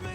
I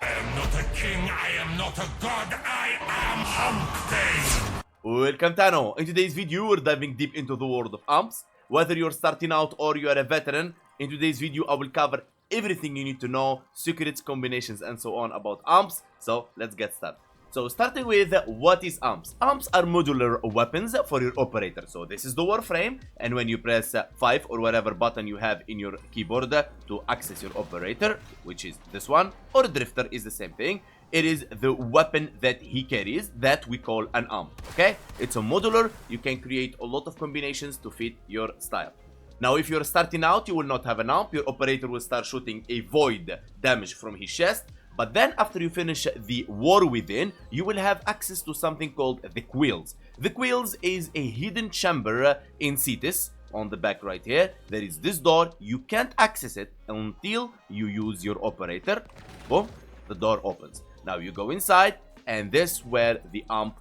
am not a king, I am not a god, I am Humpty! Welcome Tano! In today's video we're diving deep into the world of amps. Whether you're starting out or you are a veteran, in today's video I will cover everything you need to know, secrets, combinations and so on about amps. So let's get started. So starting with what is amps? Amps are modular weapons for your operator. So this is the Warframe, and when you press 5 or whatever button you have in your keyboard to access your operator, which is this one, or Drifter is the same thing, it is the weapon that he carries that we call an amp, okay? It's a modular, you can create a lot of combinations to fit your style. Now if you're starting out, you will not have an amp, your operator will start shooting a void damage from his chest. But then after you finish the War Within, you will have access to something called the Quills. The Quills is a hidden chamber in Cetus, on the back right here. There is this door, you can't access it until you use your operator. Boom, the door opens. Now you go inside, and this is where the amp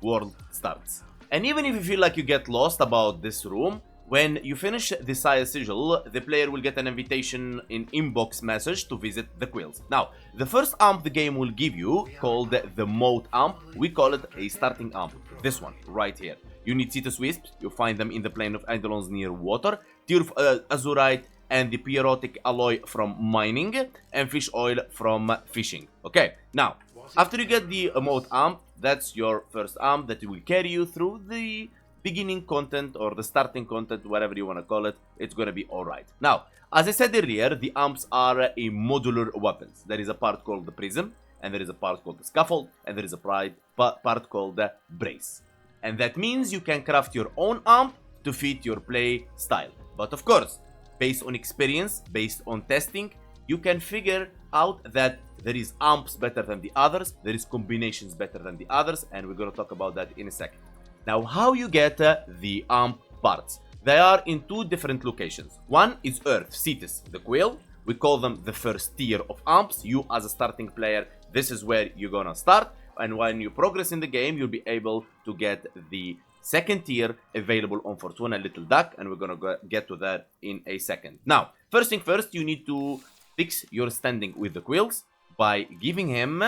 world starts. And even if you feel like you get lost about this room, when you finish the Saya Sigil, the player will get an invitation in inbox message to visit the Quills. Now, the first amp the game will give you, called the Mode Amp, we call it a starting amp. This one, right here. You need Cetus Wisps, you find them in the plane of Eidolons near water, Tear of Azurite, and the Pierotic Alloy from mining, and Fish Oil from fishing. Okay, now, after you get the Mode Amp, that's your first amp that will carry you through the beginning content or the starting content, whatever you want to call it. It's gonna be alright. Now, as I said earlier, the amps are a modular weapons. There is a part called the prism, and there is a part called the scaffold, and there is a part called the brace. And that means you can craft your own amp to fit your play style. But of course, based on experience, based on testing, you can figure out that there is amps better than the others, there is combinations better than the others, and we're gonna talk about that in a second. Now, how you get the amp parts? They are in two different locations. One is Earth, Cetus, the Quill. We call them the first tier of amps. You, as a starting player, this is where you're gonna start. And when you progress in the game, you'll be able to get the second tier available on Fortuna Little Duck. And we're gonna get to that in a second. Now, first thing first, you need to fix your standing with the Quills by giving him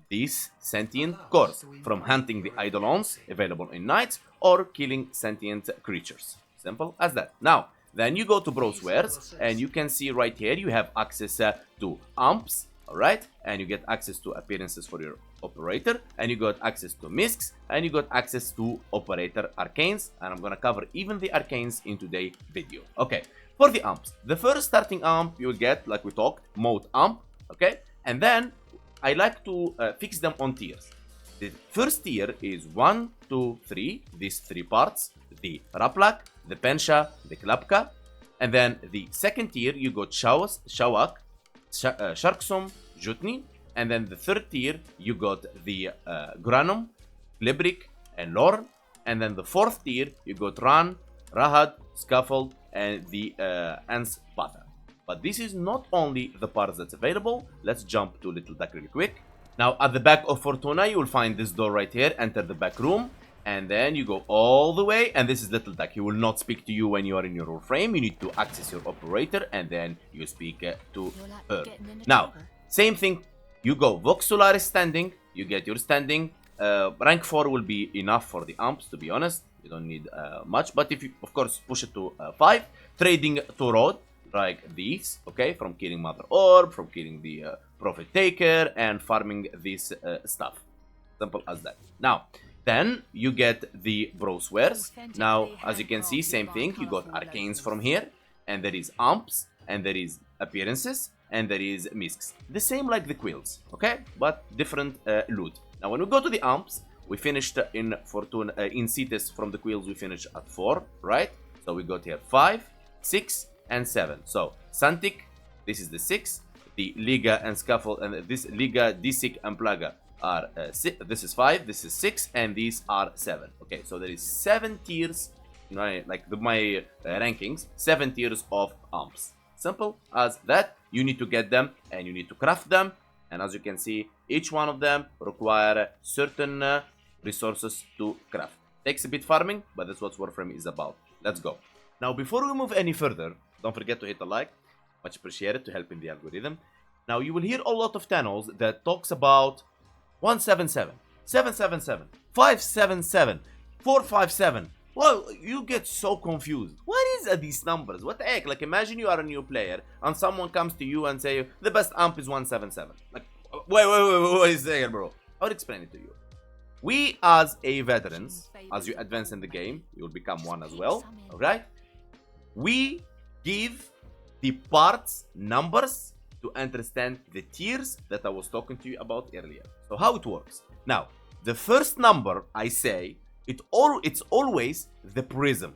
these sentient cores from hunting the Eidolons available in nights or killing sentient creatures. Simple as that. Now, then you go to Browswares and you can see right here you have access to amps, alright? And you get access to appearances for your operator, and you got access to miscs, and you got access to operator arcanes, and I'm gonna cover even the arcanes in today's video. Okay, for the amps, the first starting amp you'll get, like we talked, Mode Amp, okay? And then I like to fix them on tiers. The first tier is 1, 2, 3, these three parts, the Raplak, the Pensha, the Klapka, and then the second tier you got Shawak, Sharksum, Jutni, and then the third tier you got the Granum, Glibrik, and Lorn, and then the fourth tier you got Ran, Rahad, Scaffold, and the Anspatha. But this is not only the parts that's available. Let's jump to Little Duck really quick. Now, at the back of Fortuna, you will find this door right here. Enter the back room. And then you go all the way. And this is Little Duck. He will not speak to you when you are in your Warframe. You need to access your operator. And then you speak to her. Now, same thing. You go Vox Solaris standing. You get your standing. Rank 4 will be enough for the amps, to be honest. You don't need much. But if you, of course, push it to 5. Trading to Road. Like these, okay, from killing Mother Orb, from killing the Prophet Taker, and farming this stuff. Simple as that. Now, then you get the Browswares. Now, as you can see, same thing. You got Arcanes from here, and there is Amps, and there is Appearances, and there is Miscs. The same like the Quills, okay, but different loot. Now, when we go to the Amps, we finished in Fortuna, in Cetus from the Quills, we finished at 4, right? So we got here 5, 6, and 7. So Santic, this is the 6, the Liga and Scaffold, and this Liga, Disik, and Plaga are this is 5, this is 6, and these are 7. Okay, so there is 7 tiers, my rankings, 7 tiers of amps. Simple as that. You need to get them and you need to craft them, and as you can see, each one of them require certain resources to craft. Takes a bit farming, but that's what Warframe is about. Let's go. Now, before we move any further, don't forget to hit the like Much appreciated to help in the algorithm. Now you will hear a lot of channels that talks about 177, 777, 577, 457. Well, you get so confused. What is these numbers? What the heck? Like, imagine you are a new player and someone comes to you and say the best amp is 177. Like, wait a second, bro. I'll explain it to you. We as a veterans, as you advance in the game, you'll become one as well, alright? We give the parts numbers to understand the tiers that I was talking to you about earlier. So how it works. Now, the first number I say, it's always the prism.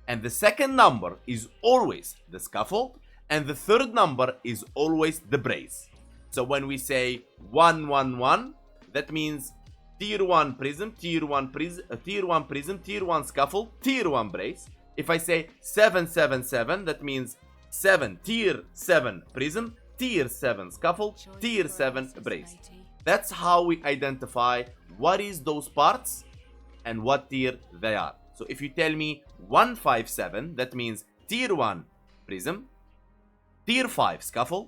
And the second number is always the scaffold. And the third number is always the brace. So when we say 111, that means tier 1 prism, tier 1 prism, tier 1 prism, tier 1 scaffold, tier 1 brace. If I say 777, that means 7 tier 7 prism, tier 7 scaffold, tier 7 brace. That's how we identify what is those parts and what tier they are. So if you tell me 157, that means tier 1 prism, tier 5 scaffold,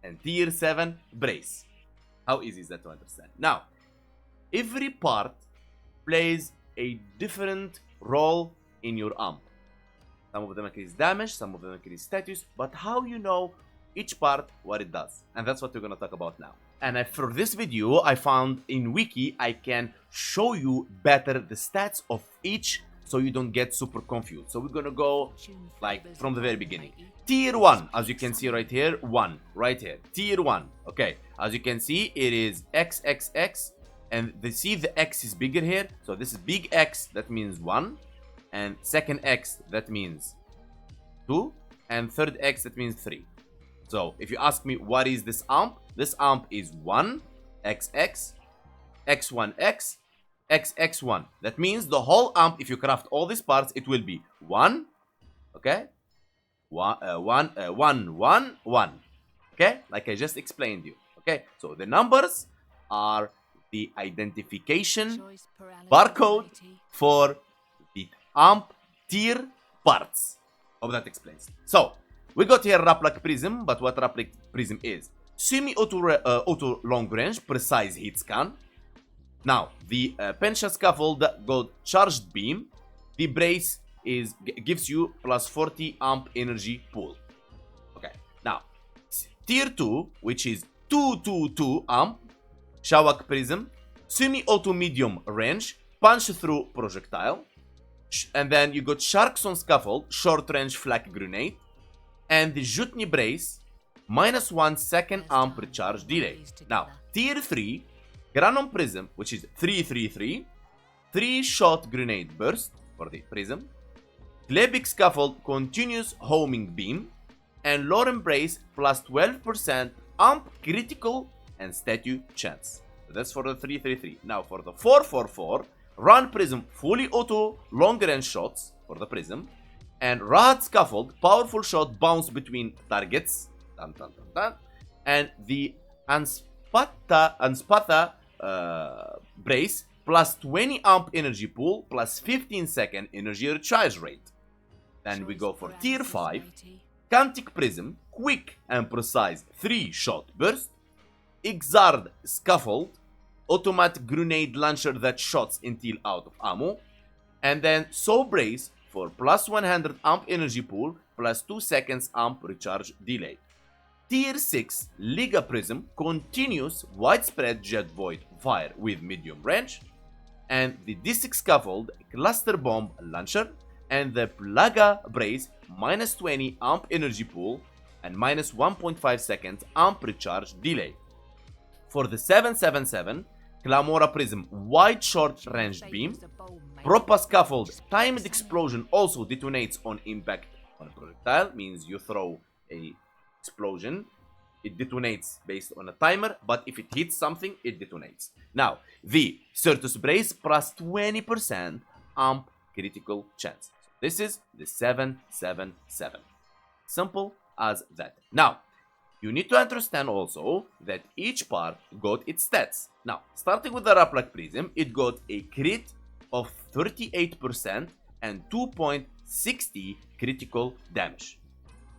and tier 7 brace. How easy is that to understand? Now, every part plays a different role in your amp. Some of them increase damage, some of them increase status, but how you know each part what it does? And that's what we're gonna talk about now. And for this video, I found in Wiki, I can show you better the stats of each so you don't get super confused. So we're gonna go like from the very beginning. Tier 1, as you can see right here, 1, right here. Tier 1, okay. As you can see, it is XXX, and see the X is bigger here. So this is big X, that means 1. And second X, that means 2. And third X, that means 3. So if you ask me what is this amp is 1XX, X1X, XX1. That means the whole amp, if you craft all these parts, it will be 1, okay? 1, 1. Okay? Like I just explained you. Okay? So the numbers are the identification barcode for the amp tier parts. Hope that explains. So we got here Raplag Prism, but what Raplag Prism is? Semi-auto long range, precise hit scan. Now, the Pensha Scaffold got Charged Beam. The Brace gives you plus 40 amp energy pool. Okay, now, Tier 2, which is 222 amp, Shawak Prism, Semi-auto medium range, punch through projectile. And then you got Sharks on Scaffold, short range flak grenade. And the Jutni Brace, -1 second amp recharge delay. Now, Tier 3, Granon Prism, which is 333, 3-shot grenade burst for the Prism, Glebik Scaffold continuous homing beam, and Lauren Brace plus 12% amp critical and statue chance. So that's for the 333. Now for the 444, Run Prism fully auto long range shots for the Prism, and Rahat Scaffold powerful shot bounce between targets, and the Anspatha Brace plus 20 amp energy pool plus 15 second energy recharge rate. Then we go for Tier 5, Cantic Prism, quick and precise 3-shot burst, Exard Scaffold, automatic grenade launcher that shots until out of ammo, and then Soul Brace for plus 100 amp energy pool plus 2 seconds amp recharge delay. Tier 6 Liga Prism, continuous widespread jet void fire with medium range, and the D6 Scaffold cluster bomb launcher, and the Plaga Brace -20 amp energy pool and -1.5 seconds amp recharge delay. For the 777 Clamora Prism wide short ranged beam, Propa Scaffold timed explosion also detonates on impact on a projectile, means you throw a explosion, it detonates based on a timer, but if it hits something, it detonates. Now, the Certus Brace plus 20% amp critical chance. This is the 777. Simple as that. Now, you need to understand also that each part got its stats. Now, starting with the Raplag Prism, it got a crit of 38% and 2.60 critical damage.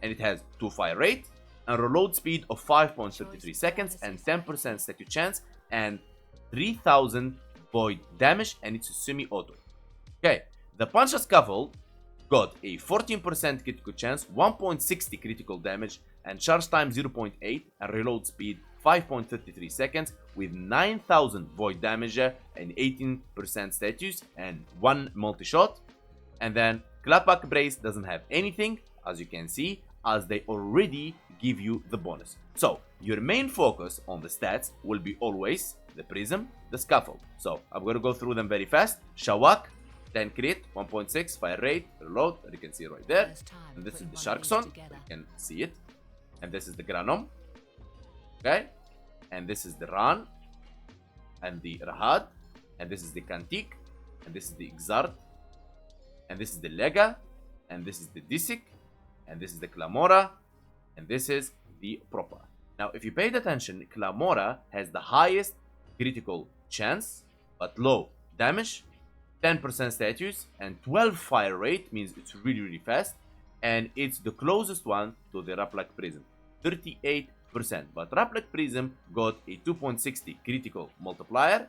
and it has 2 fire rate, and reload speed of 5.33 seconds, and 10% statue chance, and 3000 void damage, and it's a semi-auto. Okay, the Punch Scuffle got a 14% critical chance, 1.60 critical damage, and charge time 0.8, and reload speed 5.33 seconds with 9000 void damage and 18% status and 1 multi-shot. And then Clapback Brace doesn't have anything, as you can see, as they already give you the bonus. So your main focus on the stats will be always the Prism, the Scuffle. So I'm going to go through them very fast. Shawak, 10 crit, 1.6 fire rate, reload, you can see right there. And this is the Sharkson, you can see it. And this is the Granom. Okay, and this is the Ran, and the Rahad, and this is the Kantik, and this is the Exart, and this is the Lega, and this is the Disik, and this is the Clamora, and this is the Propa. Now, if you paid attention, Clamora has the highest critical chance, but low damage, 10% status, and 12 fire rate, means it's really fast, and it's the closest one to the Raplak Prism, 38%. But Raplak Prism got a 2.60 critical multiplier,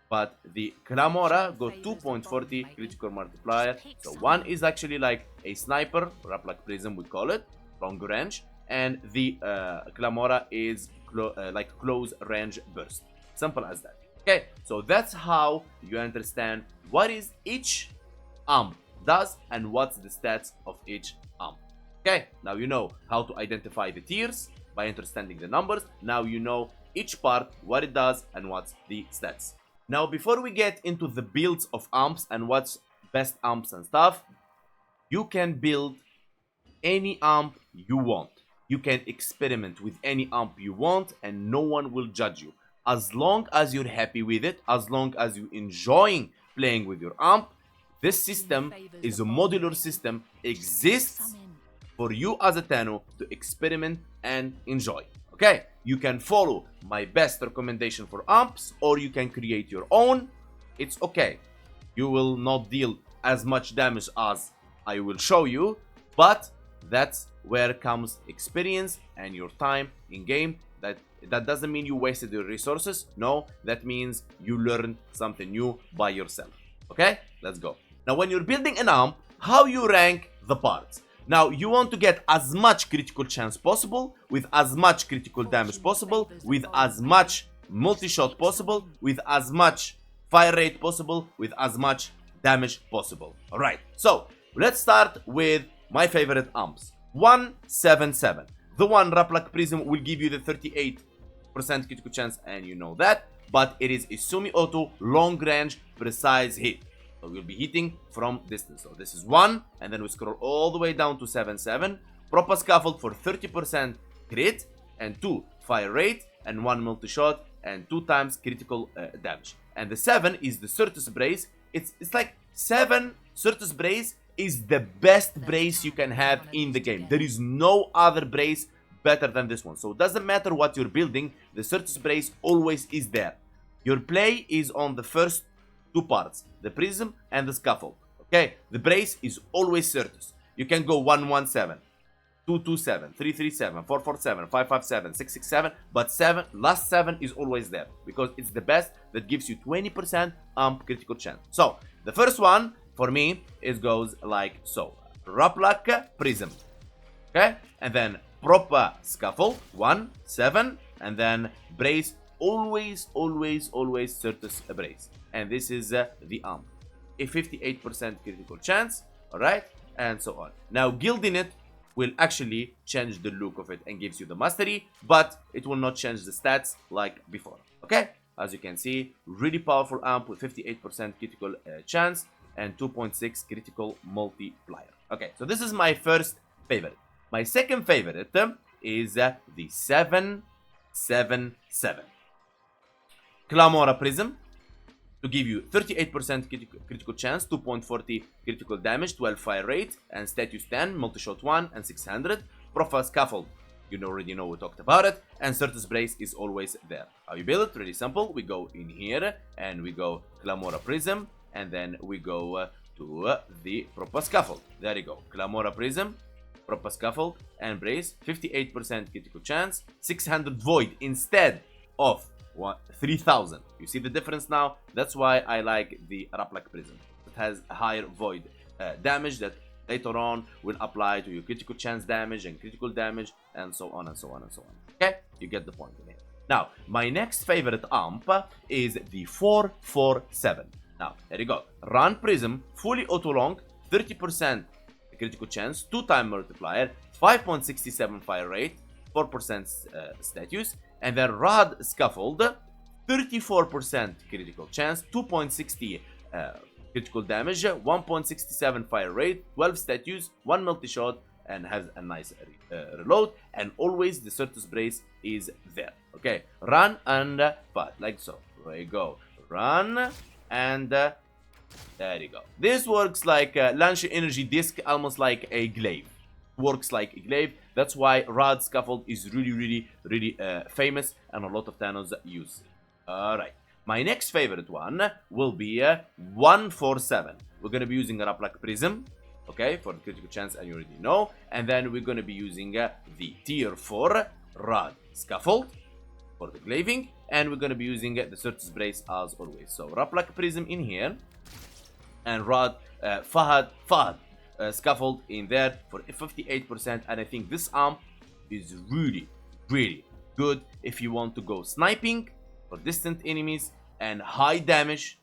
but the Clamora got 2.40 critical multiplier. So one is actually like a sniper, Raplak Prism we call it, long range, and the Clamora is like close range burst. Simple as that. Okay, so that's how you understand what is each amp does and what's the stats of each amp. Okay, now you know how to identify the tiers by understanding the numbers. Now you know each part, what it does and what's the stats. Now before we get into the builds of amps and what's best amps and stuff, you can build any amp you want. You can experiment with any amp you want and no one will judge you. As long as you're happy with it, as long as you're enjoying playing with your amp, this system is a modular system, exists for you as a Tano to experiment and enjoy. Okay, you can follow my best recommendation for amps or you can create your own. It's okay. You will not deal as much damage as I will show you, but that's where comes experience and your time in game. That doesn't mean you wasted your resources. No, that means you learned something new by yourself. Okay, let's go. Now when you're building an amp, how you rank the parts. Now you want to get as much critical chance possible, with as much critical damage possible, with as much multi-shot possible, with as much fire rate possible, with as much damage possible. Alright, so let's start with my favorite amps. 177. The one Raplak Prism will give you the 38% critical chance, and you know that, but it is a semi-auto, long range, precise hit. So we'll be hitting from distance. So this is 1, and then we scroll all the way down to 77. Proper Scaffold for 30% crit, and 2 fire rate, and 1 multi-shot, and 2 times critical damage. And the 7 is the Certus Brace. It's like 7 Certus Brace is the best brace you can have in the game. There is no other brace better than this one. So it doesn't matter what you're building, the Certus Brace always is there. Your play is on the first 2 parts, the Prism and the Scaffold. Okay, the brace is always Certus. You can go 117, 227, 337, 447, 557, 667, but last 7 is always there because it's the best that gives you 20% amp critical chance. So the first one for me goes like so: Raplak Prism, okay, and then Proper Scaffold 1, 7, and then brace always Certus Brace. And this is the amp, a 58% critical chance, alright, and so on. Now gilding it will actually change the look of it and gives you the mastery, but it will not change the stats like before. Okay, as you can see, really powerful amp with 58% critical chance and 2.6 critical multiplier. Okay, so this is my first favorite. My second favorite is the 777 Clamora Prism, to give you 38% critical chance, 2.40 critical damage, 12 fire rate, and status 10, multi-shot 1, and 600. Profa Scaffold, you already know, we talked about it, and Certus Brace is always there. How you build it? Really simple. We go in here, and we go Clamora Prism, and then we go to the Propa Scaffold. There you go. Clamora Prism, Proper Scaffold and Brace, 58% critical chance, 600 Void instead of 3000. You see the difference now? That's why I like the Raplak Prism. It has a higher Void damage that later on will apply to your critical chance damage and critical damage and so on and so on and so on. Okay? You get the point in here. Now, my next favorite amp is the 447. Now, here you go. Run Prism, fully auto long, 30% critical chance, 2-time multiplier, 5.67 fire rate, 4% status, and then Rod Scaffold, 34% critical chance, 2.60 critical damage, 1.67 fire rate, 12 status, 1 multi-shot, and has a nice reload, and always the Certus Brace is there. Okay, run and fight, like so. There you go. Run and there you go. This works like a launch energy disc, almost like a glaive. Works like a glaive. That's why Rod Scaffold is really famous, and a lot of Thanos use it. Alright. My next favorite one will be 147. We're going to be using a Raplak Prism, okay, for the critical chance, and you already know. And then we're going to be using the tier 4 Rod Scaffold for the glaving. And we're going to be using the Certus Brace as always. So Raplak Prism in here. And Rod Fahad Scaffold in there for 58%. And I think this amp is really good if you want to go sniping for distant enemies and high damage,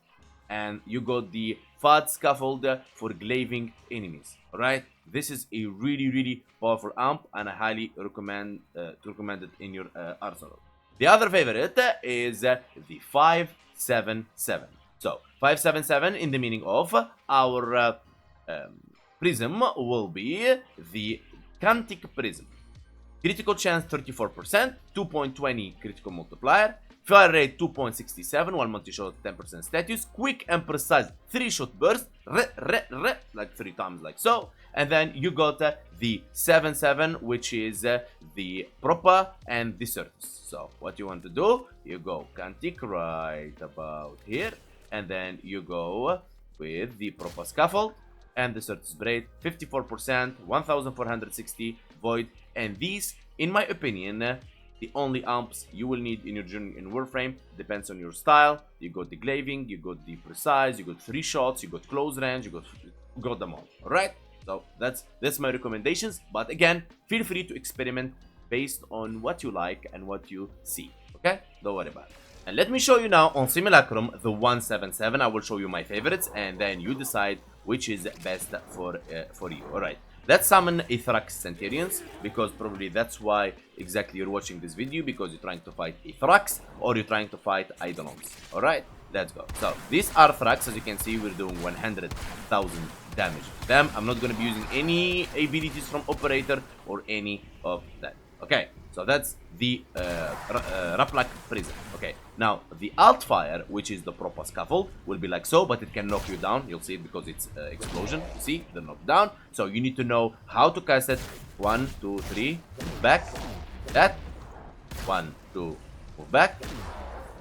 and you got the Fahad Scaffold for glaving enemies. Alright, this is a really powerful amp, and I highly recommend to recommend it in your arsenal. The other favorite is the 577. So 577 in the meaning of our prism will be the Cantic Prism. Critical chance 34%, 2.20 critical multiplier, fire rate 2.67, 1 multi-shot 10% status, quick and precise 3-shot burst, like 3 times like so. And then you got the 77, which is the proper and the Certus. So what you want to do, you go Cantic right about here, and then you go with the proper Scaffold and the Certus Braid, 54%, 1460 Void. And these, in my opinion, the only amps you will need in your journey in Warframe. Depends on your style. You got the glaving, you got the precise, you got 3 shots, you got close range, you got them all. Alright? So that's my recommendations. But again, feel free to experiment based on what you like and what you see. Okay? Don't worry about it. And let me show you now on Simulacrum the 177. I will show you my favorites, and then you decide which is best for you. Alright. Let's summon a Thrax Centurions, because probably that's why exactly you're watching this video, because you're trying to fight a Thrax or you're trying to fight Eidolons. Alright, let's go. So, these are Thrax. As you can see, we're doing 100,000 damage to them. I'm not going to be using any abilities from Operator or any of that. Okay, so that's the Raplak Prism. Okay, now the Alt Fire, which is the proper Scaffold, will be like so, but it can knock you down. You'll see it because it's explosion. You see, the knockdown. So you need to know how to cast it. 1, 2, 3, back, that, 1, 2, move back,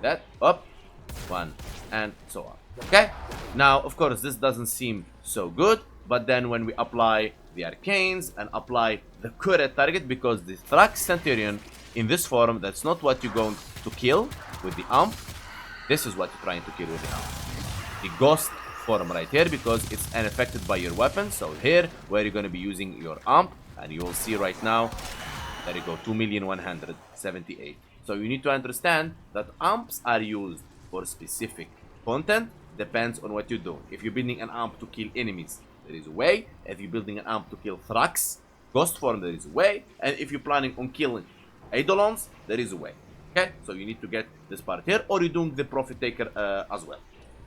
that, up, 1, and so on. Okay, now of course this doesn't seem so good, but then when we apply the Arcanes and apply the current target, because the Thrax Centurion in this form, that's not what you're going to kill with the amp. This is what you're trying to kill with the amp. The ghost form right here, because it's unaffected by your weapon. So here, where you're going to be using your amp, and you will see right now, there you go, 2,178,000. So you need to understand that amps are used for specific content, depends on what you do. If you're building an amp to kill enemies, there is a way. If you're building an amp to kill Thrax, ghost form, there is a way. And if you're planning on killing Eidolons, there is a way. Okay, so you need to get this part here, or you're doing the Profit Taker as well.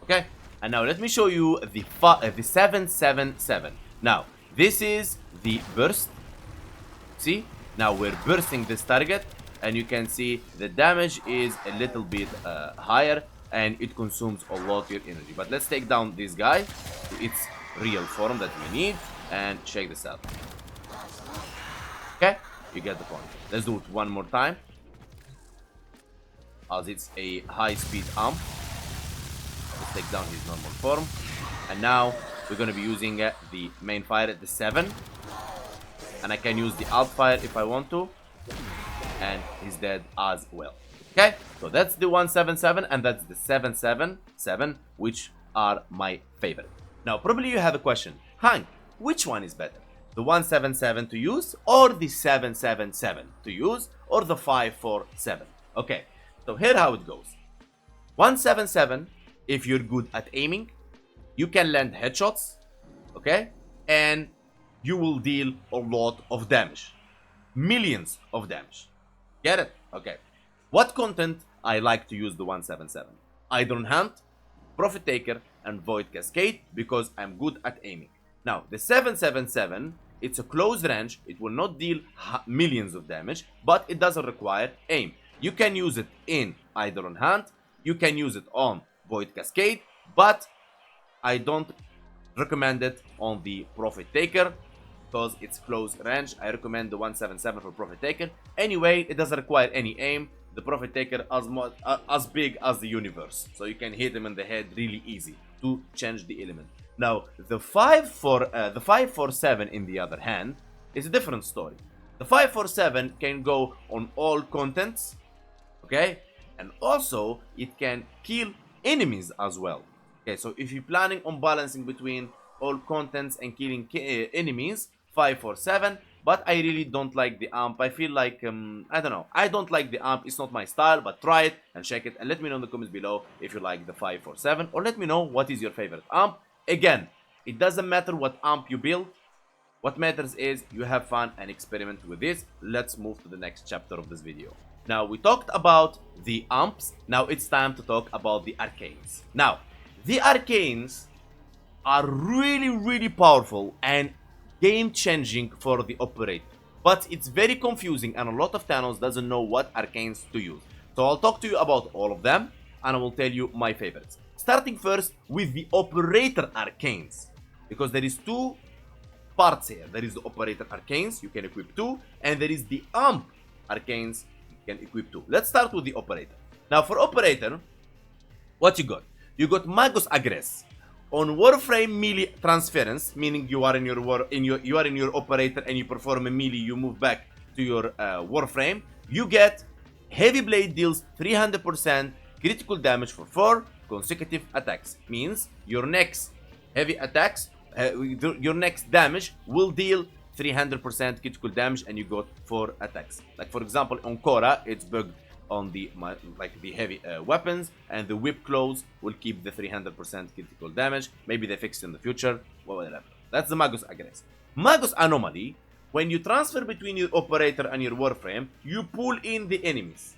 Okay, and now let me show you the 777. Now, this is the burst. See, now we're bursting this target, and you can see the damage is a little bit higher, and it consumes a lot of your energy. But let's take down this guy to its real form that we need, and check this out. Okay, you get the point. Let's do it one more time, as it's a high-speed amp. Let's take down his normal form, and now we're going to be using the main fire at the 7. And I can use the alt fire if I want to. And he's dead as well. Okay, so that's the 177 and that's the 777, which are my favorite. Now, probably you have a question. Hank, which one is better? The 177 to use or the 777 to use or the 547? Okay, so here how it goes. 177, if you're good at aiming, you can land headshots, okay? And you will deal a lot of damage. Millions of damage. Get it? Okay. What content I like to use the 177? Eidolon Hunt, Profit Taker, and Void Cascade because I'm good at aiming. Now, the 777, it's a close range. It will not deal millions of damage, but it doesn't require aim. You can use it in Eidolon Hunt. You can use it on Void Cascade, but I don't recommend it on the Profit Taker because it's close range. I recommend the 177 for Profit Taker. Anyway, it doesn't require any aim. The Profit Taker as big as the universe, so you can hit him in the head really easy to change the element. Now, the 547 in the other hand is a different story. The 547 can go on all contents, okay, and also it can kill enemies as well. Okay, so if you're planning on balancing between all contents and killing enemies, 547. But I really don't like the amp. I feel like, I don't know. I don't like the amp. It's not my style, but try it and check it. And let me know in the comments below if you like the 547. Or let me know what is your favorite amp. Again, it doesn't matter what amp you build. What matters is you have fun and experiment with this. Let's move to the next chapter of this video. Now, we talked about the amps. Now, it's time to talk about the Arcanes. Now, the Arcanes are really, really powerful and game-changing for the operator, but it's very confusing and a lot of channels doesn't know what Arcanes to use. So I'll talk to you about all of them and I will tell you my favorites. Starting first with the operator Arcanes, because there is two parts here. There is the operator Arcanes, you can equip two, and there is the amp Arcanes, you can equip two. Let's start with the operator. Now for operator, what you got? You got Magus Aggress. On Warframe melee transference, meaning you are in your operator and you perform a melee, you move back to your Warframe, you get Heavy Blade deals 300% critical damage for 4 consecutive attacks. Means your next heavy attacks, your next damage will deal 300% critical damage and you got 4 attacks. Like for example on Korra, it's bugged on the heavy weapons, and the whip claws will keep the 300% critical damage. Maybe they fix it in the future, whatever. That's the Magus Aggress. Magus Anomaly, when you transfer between your operator and your Warframe, you pull in the enemies.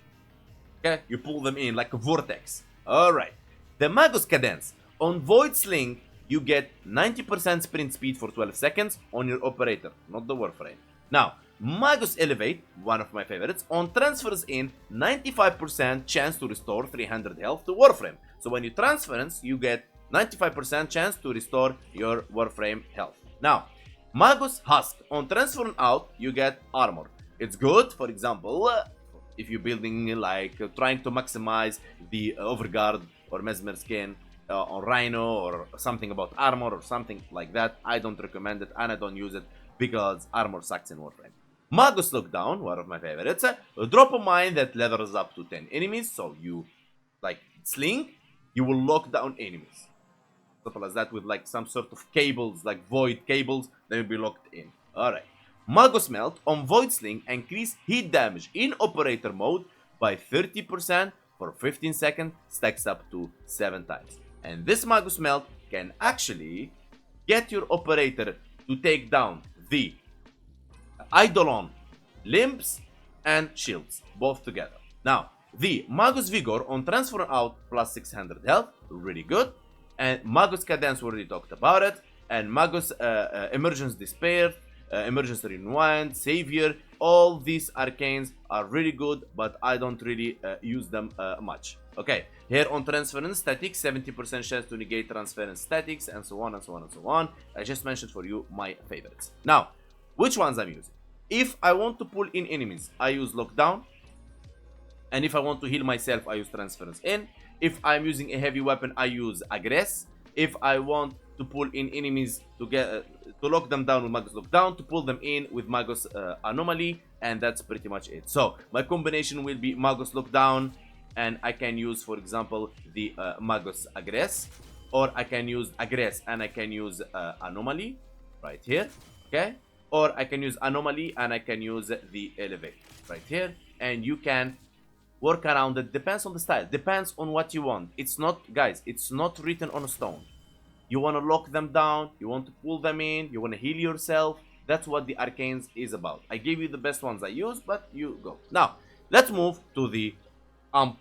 Okay, you pull them in like a vortex. Alright. The Magus Cadence. On Void Sling, you get 90% sprint speed for 12 seconds on your operator, not the Warframe. Now, Magus Elevate, one of my favorites, on transfers in 95% chance to restore 300 health to Warframe. So when you transference, you get 95% chance to restore your Warframe health. Now, Magus Husk, on transferring out, you get armor. It's good, for example, if you're building like trying to maximize the Overguard or Mesmer skin on Rhino or something about armor or something like that. I don't recommend it and I don't use it because armor sucks in Warframe. Magus Lockdown, one of my favorites. Drop a mine that levels up to 10 enemies, so you, like, sling, you will lock down enemies. Simple as that, with like some sort of cables, like void cables, they will be locked in. Alright. Magus Melt, on Void Sling, increase hit damage in operator mode by 30% for 15 seconds, stacks up to 7 times. And this Magus Melt can actually get your operator to take down the Eidolon, limbs, and shields, both together. Now, the Magus Vigor on transfer out plus 600 health, really good. And Magus Cadence, we already talked about it. And Magus Emergence Despair, Emergence Rewind, Savior, all these arcanes are really good, but I don't really use them much. Okay, here on Transference Statics, 70% chance to negate Transference Statics, and so on and so on and so on. I just mentioned for you my favorites. Now, which ones I'm using? If I want to pull in enemies, I use Lockdown. And if I want to heal myself, I use Transference In. If I'm using a heavy weapon, I use Aggress. if I want to pull in enemies to get to lock them down with Magus Lockdown, to pull them in with Magus Anomaly, and that's pretty much it. So my combination will be Magus Lockdown, and I can use, for example, the Magus Aggress, or I can use Aggress and I can use Anomaly right here, okay? Or I can use Anomaly and I can use the Elevate right here, and you can work around it. Depends on the style, depends on what you want. It's not, guys, it's not written on a stone. You want to lock them down, you want to pull them in, you want to heal yourself. That's what the Arcanes is about. I gave you the best ones I use, but you go. Now, let's move to the Amp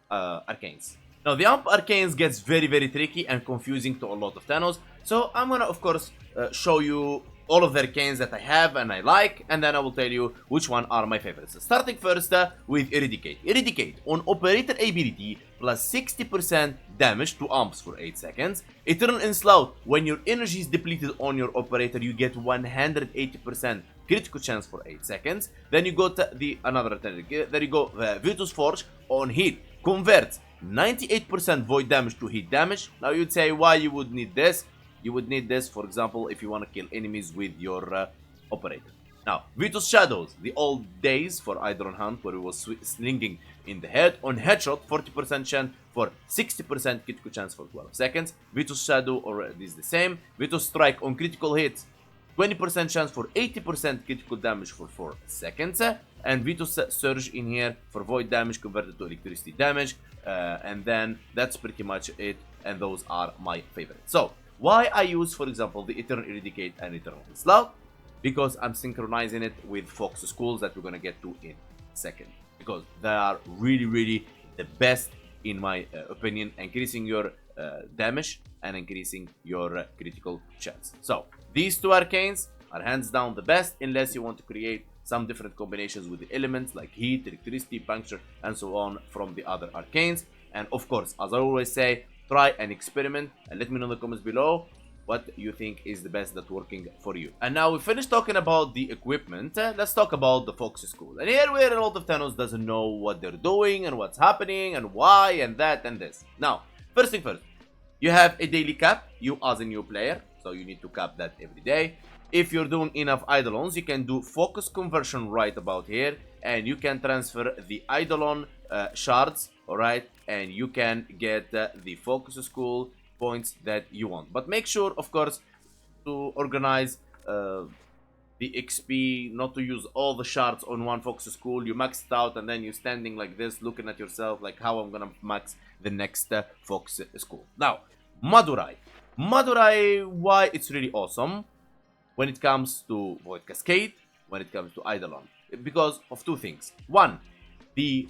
Arcanes. Now, the Amp Arcanes gets very, very tricky and confusing to a lot of Thanos. So, I'm gonna, of course, show you all of the Arcanes that I have and I like, and then I will tell you which one are my favorites. Starting first with Eradicate. Eradicate, on Operator ability, plus 60% damage to Amps for 8 seconds. Eternal Onslaught, when your energy is depleted on your Operator, you get 180% critical chance for 8 seconds. Then you got the another alternative. There you go, Virtus Forge, on hit, converts 98% void damage to hit damage. Now you'd say why you would need this. You would need this, for example, if you want to kill enemies with your Operator. Now, Virtus Shadows, the old days for Eidolon Hunt, where it was slinging in the head. On headshot, 40% chance for 60% critical chance for 12 seconds. Virtus Shadow already is the same. Virtus Strike on critical hits, 20% chance for 80% critical damage for 4 seconds. And Virtus Surge in here for void damage converted to electricity damage. And then that's pretty much it. And those are my favorites. So, why I use, for example, the Eternal Eradicate and Eternal Onslaught? Because I'm synchronizing it with Fox Schools that we're gonna get to in a second. Because they are really, really the best in my opinion, increasing your damage and increasing your critical chance. So, these two Arcanes are hands down the best, unless you want to create some different combinations with the elements like heat, electricity, puncture, and so on from the other Arcanes. And of course, as I always say, try and experiment and let me know in the comments below what you think is the best that's working for you. And now we finished talking about the equipment. Let's talk about the Fox School. And here where a lot of Thanos doesn't know what they're doing and what's happening and why and that and this. Now, first thing first, you have a daily cap, you as a new player, so you need to cap that every day. If you're doing enough Eidolons, you can do focus conversion right about here, and you can transfer the Eidolon shards, alright, and you can get the Focus School points that you want. But make sure, of course, to organize the XP, not to use all the shards on one Focus School. You max it out and then you're standing like this, looking at yourself like how I'm gonna max the next Focus School. Now, Madurai. Madurai, why it's really awesome when it comes to Void Cascade, when it comes to Eidolon. Because of two things. One, the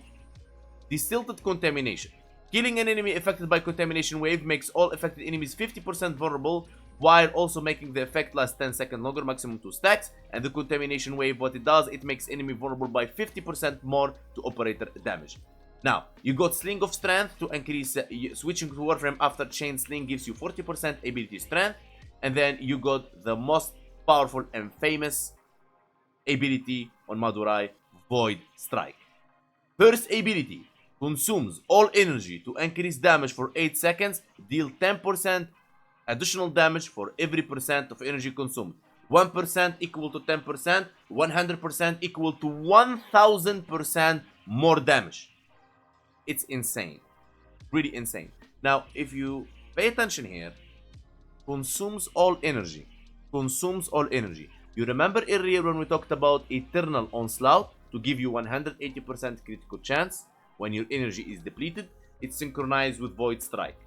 Tilted Contamination. Killing an enemy affected by Contamination Wave makes all affected enemies 50% vulnerable, while also making the effect last 10 seconds longer, maximum 2 stacks. And the Contamination Wave, what it does, it makes enemy vulnerable by 50% more to Operator damage. Now, you got Sling of Strength to increase, switching to Warframe after Chain Sling gives you 40% ability strength. And then you got the most powerful and famous ability on Madurai, Void Strike. First ability consumes all energy to increase damage for 8 seconds, deal 10% additional damage for every percent of energy consumed. 1% equal to 10%, 100% equal to 1000% more damage. It's insane. Really insane. Now, if you pay attention here, consumes all energy. Consumes all energy. You remember earlier when we talked about Eternal Onslaught to give you 180% critical chance when your energy is depleted? It's synchronized with Void Strike.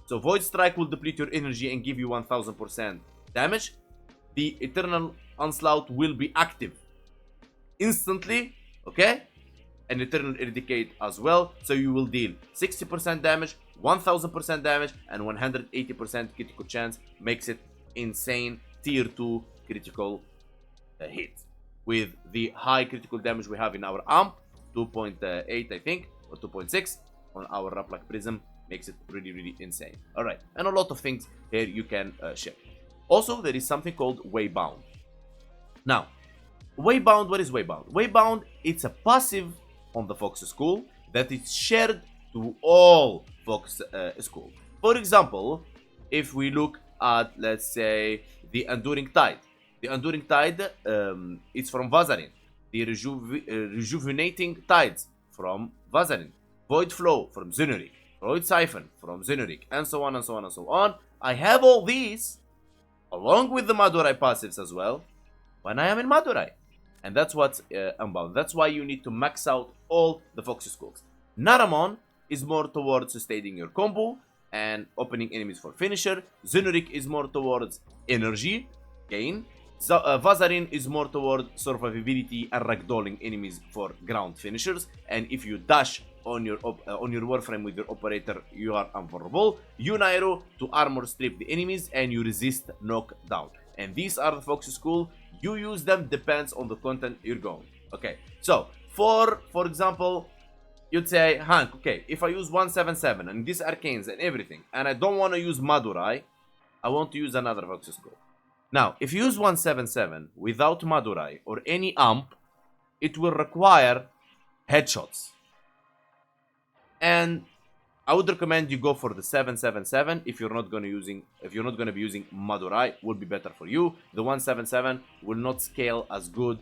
So Void Strike will deplete your energy and give you 1000% damage. The Eternal Onslaught will be active instantly, okay? And Eternal Eradicate as well. So you will deal 60% damage, 1000% damage, and 180% critical chance. Makes it insane tier 2 critical hit. With the high critical damage we have in our amp, 2.8 I think, or 2.6 on our Raplak Prism, makes it really, really insane. Alright, and a lot of things here you can ship. Also, there is something called Waybound. Now, Waybound, what is Waybound? Waybound, it's a passive on the Fox School that is shared to all Fox School. For example, if we look at, let's say, the Enduring Tide. The Enduring Tide is from Vazarin. The Rejuvenating Tides from Vazarin. Void Flow from Zinuric. Void Siphon from Zinuric. And so on and so on and so on. I have all these, along with the Madurai passives as well, when I am in Madurai. And that's what's Unbound. That's why you need to max out all the Foxy Schools. Naramon is more towards sustaining your combo and opening enemies for finisher. Zinuric is more towards energy gain. Vazarin is more towards survivability and ragdolling enemies for ground finishers. And if you dash on your Warframe with your operator, you are invulnerable. Unairo to armor strip the enemies and you resist knockdown. And these are the Foxy School. You use them depends on the content you're going. Okay, so for example, you'd say, Hank, okay, if I use 177 and these arcanes and everything, and I don't want to use Madurai, I want to use another Foxy School. Now, if you use 177 without Madurai or any amp, it will require headshots. And I would recommend you go for the 777 if you're not going to be using Madurai, would be better for you. The 177 will not scale as good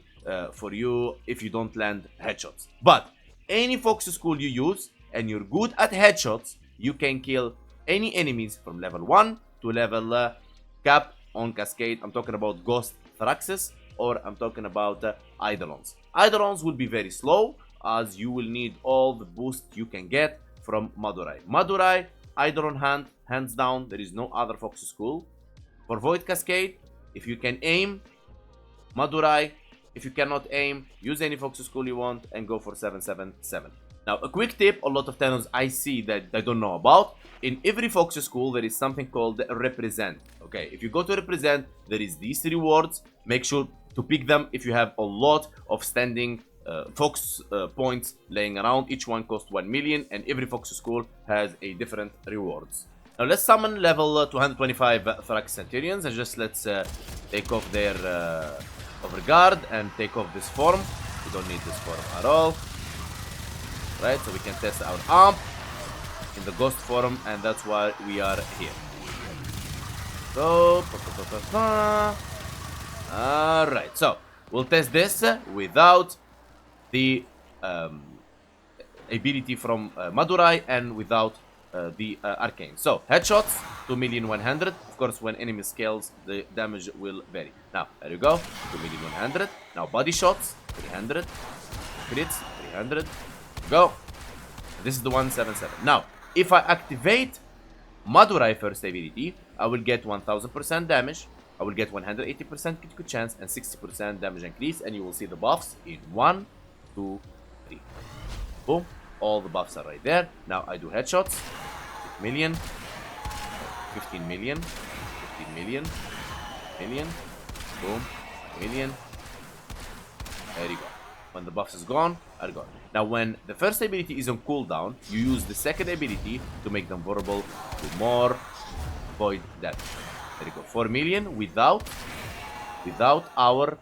for you if you don't land headshots. But any Foxy School you use and you're good at headshots, you can kill any enemies from level 1 to level cap on Cascade. I'm talking about Ghost Thraxes or I'm talking about Eidolons. Eidolons will be very slow as you will need all the boost you can get from Madurai. Madurai, Eidolon hand, hands down, there is no other Foxy School. For Void Cascade, if you can aim, Madurai. If you cannot aim, use any Foxy School you want and go for 777. Now, a quick tip, a lot of tenors I see that they don't know about. In every Foxy School, there is something called Represent. Okay, if you go to Represent, there is these rewards. Make sure to pick them if you have a lot of standing Fox points laying around. Each one costs 1 million and every Foxy School has a different rewards. Now let's summon level 225 Thrax Centurions and just let's take off their overguard and take off this form. We don't need this form at all. Right, so we can test our amp in the ghost form and that's why we are here. So, alright, so we'll test this without the ability from Madurai and without the arcane. So headshots 2,100,000. Of course, when enemy scales, the damage will vary. Now there you go, 2,100,000. Now body shots 300, crits 300. Go. This is the 177. Now if I activate Madurai first ability, I will get 1000% damage. I will get 180% critical chance and 60% damage increase, and you will see the buffs in 1, 2, 3. Boom. All the buffs are right there. Now I do headshots. 8 million. 15 million. 15 million. Million. Boom. Million. There you go. When the buffs is gone, are gone. Now when the first ability is on cooldown, you use the second ability to make them vulnerable to more void damage. There you go. 4 million without our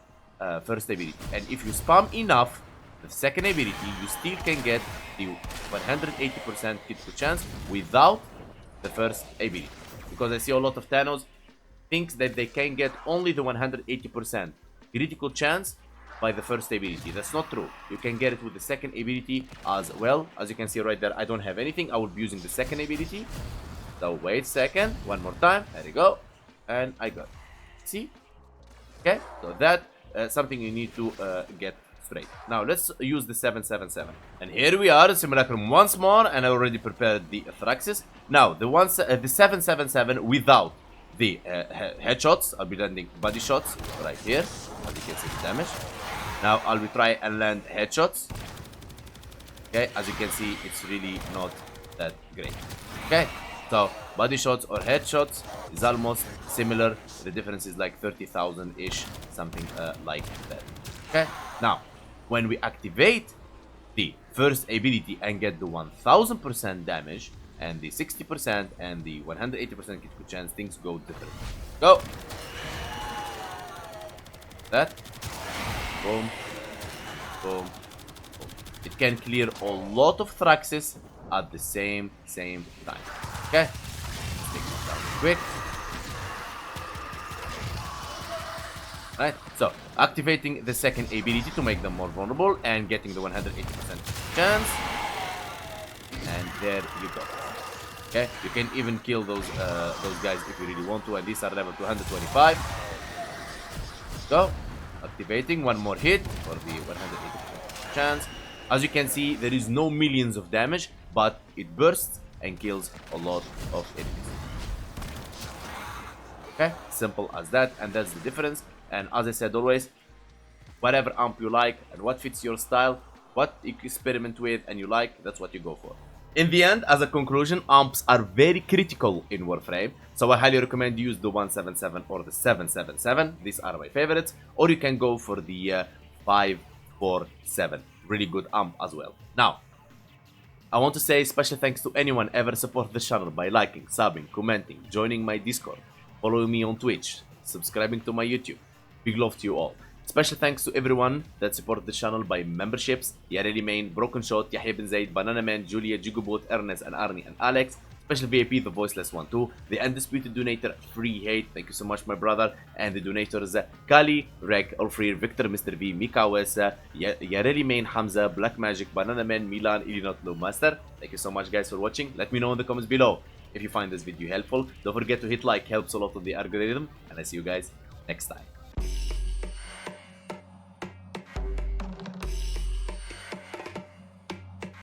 first ability. And if you spam enough the second ability, you still can get the 180% critical chance without the first ability. Because I see a lot of Thanos thinks that they can get only the 180% critical chance by the first ability. That's not true. You can get it with the second ability as well. As you can see right there, I don't have anything. I will be using the second ability. So wait a second. One more time. There you go. And I got it. See? Okay? So that something you need to get straight. Now let's use the 777. And here we are, Simulacrum once more, and I already prepared the Thraxes. Now the 777 without the headshots. I'll be landing body shots right here. As you can see the damage. Now I'll be trying and land headshots. Okay, as you can see, it's really not that great. Okay, so body shots or headshots is almost similar. The difference is like 30,000-ish, something like that. Okay, now when we activate the first ability and get the 1000% damage and the 60% and the 180% critical chance, things go different. Go. That. Boom. Boom. Boom. It can clear a lot of Thraxes at the same time. Okay. Let's take this down quick. Right? So, activating the second ability to make them more vulnerable and getting the 180% chance. And there you go. Okay, you can even kill those guys if you really want to, and these are level 225. Go, activating one more hit for the 180% chance. As you can see, there is no millions of damage, but it bursts and kills a lot of enemies. Okay, simple as that, and that's the difference. And as I said always, whatever amp you like and what fits your style, what you experiment with and you like, that's what you go for. In the end, as a conclusion, amps are very critical in Warframe, so I highly recommend you use the 177 or the 777. These are my favorites. Or you can go for the 547. Really good amp as well. Now, I want to say special thanks to anyone ever support the channel by liking, subbing, commenting, joining my Discord, following me on Twitch, subscribing to my YouTube. Big love to you all. Special thanks to everyone that supported the channel by memberships: Yareli Main, Broken Shot, Yahya Ben Zaid, Banana Man, Julia, Jigobot, Ernest, and Arnie, and Alex. Special VIP, the Voiceless One too. The Undisputed Donator, Free Hate, thank you so much my brother. And the donators, Kali, Rek, Ulfrir, Victor, Mr. V, Mika Wesa, Yareli Main, Hamza, Black Magic, Banana Man, Milan, Eidolon, Low Master. Thank you so much guys for watching. Let me know in the comments below if you find this video helpful. Don't forget to hit like, helps a lot on the algorithm. And I see you guys next time.